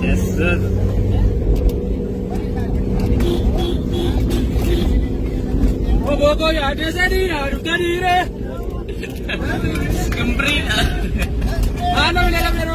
Yes, sir. Bobo ya de sedira, rutadire. Kumbrina. Ano nila pero?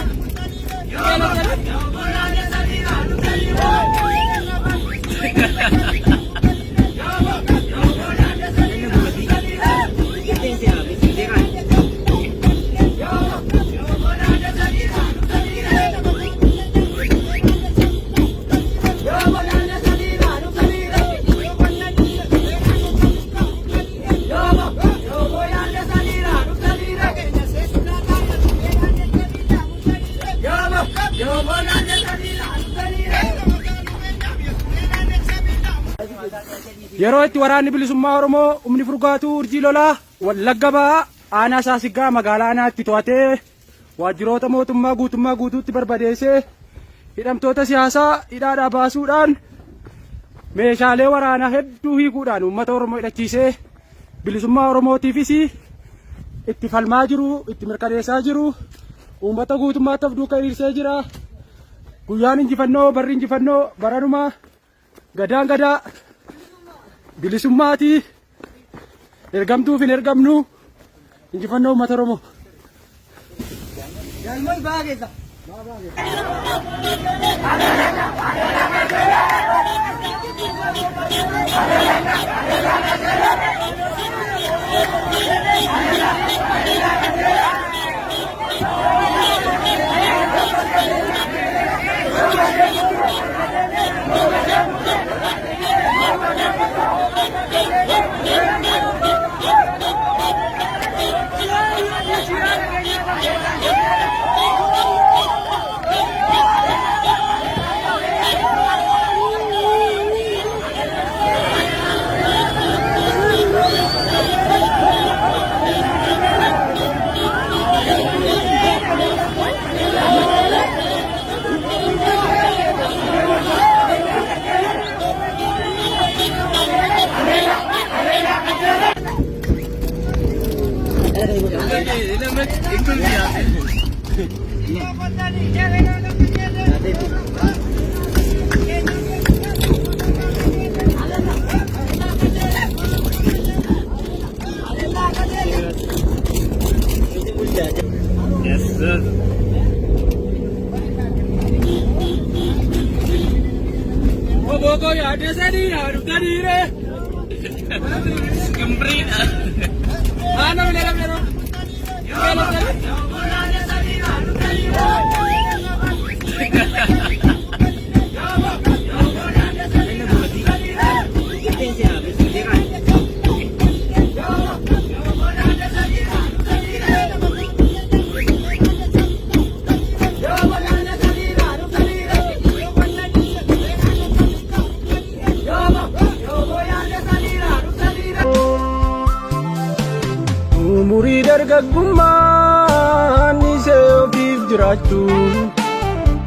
Yeroo itti waraanni bilisummaa Oromoo humni furgaatu urjii lolaa Wallagga Bahaa aanaa Saasigaa magaalaa Aanaatti to'atee waajjiroota mootummaa guutummaa guutuutti barbadeessee hidhamtoota siyaasaa hidhaadhaa baasuudhaan meeshaalee waraanaa hedduu hiikuudhaan uummata Oromoo hidhachiisee bilisummaa Oromootiifis itti falmaa jiru, itti mirkaneessaa jiru, uummata guutummaatti of duukaa hiriirsee jira. Guyyaan injifannoo, barri injifannoo, baranuma gadaan gadaa bilisummaati. Ergamtuuf hin ergamnu injifannoo uummata Oromoo. Yes, sir. Bobo ya de sedira, rutadire. Kumbrina. Ano nila pero? Umurii dargaggummaan ishee ofiif jiraattu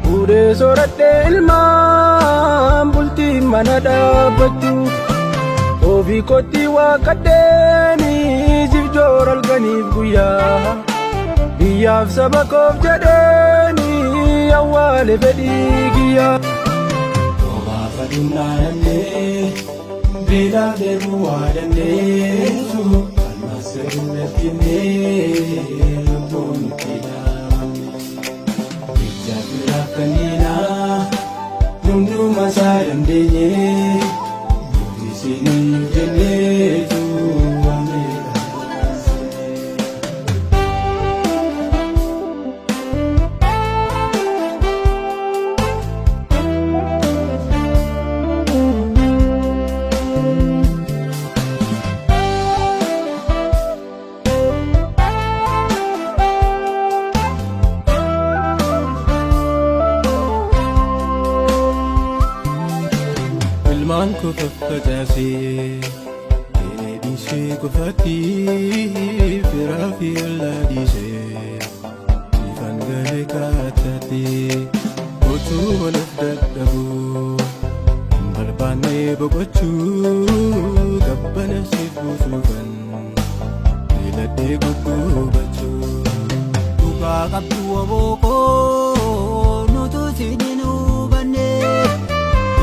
fuudhee soorattee ilmaan bultii mana dhaabbattu ofii kottii waaqadheenii siif joora halkaniif guyyaa biyyaaf saba koof jedheenii awwaale fedhii kiyyaa. Obaaf aduunyaa dandee beelaaf deemuu waa dandeessu. Sebenarnya pun tidak bijak lakanina nunggu masa dan denye di sini jene tu Ku faffataase deebisee kufatti firaafi allaadhiisee ifaan galee kaattate otuu waliif dadhabuu hin barbaanne boqochuu qabbana siif buusuufan beeladhee gugguubachuu dhugaa qabdu obokoo nutu siniin hubanne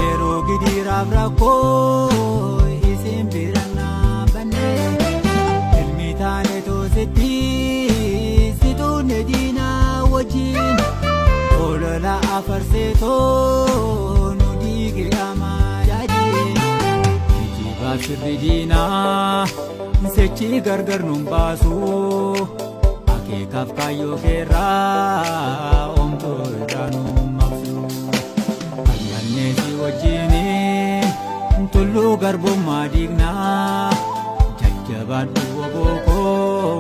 yeroo gidiiraaf rakkoo isin bira dhaabbanne ilmi taane toositti situunne diinaa wajjin olola afarseetoo nu diige amaadhaadhee kijibaaf shirri diinaa sechi gargar nun baasu akeekaaf kaayyoo keerraa omtuu irraa nu maqsu ayyaannee si wajjini tulluu garbummaa diignaa jajjabaadhu obokoo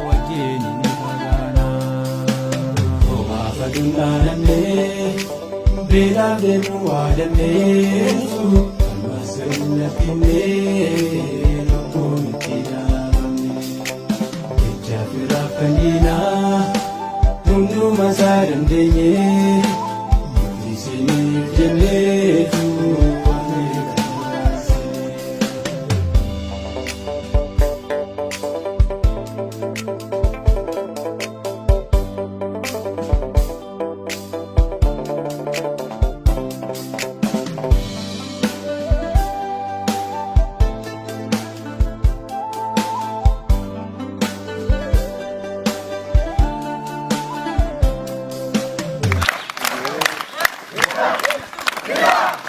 wajjini ni fagaanaa Obaafa dundaanamnee beelaaf deemu waadamnee ammas irra finnee lubbuun itti dhaabamne jecha firaaf kan diinaa hundumaa isaa dandeenye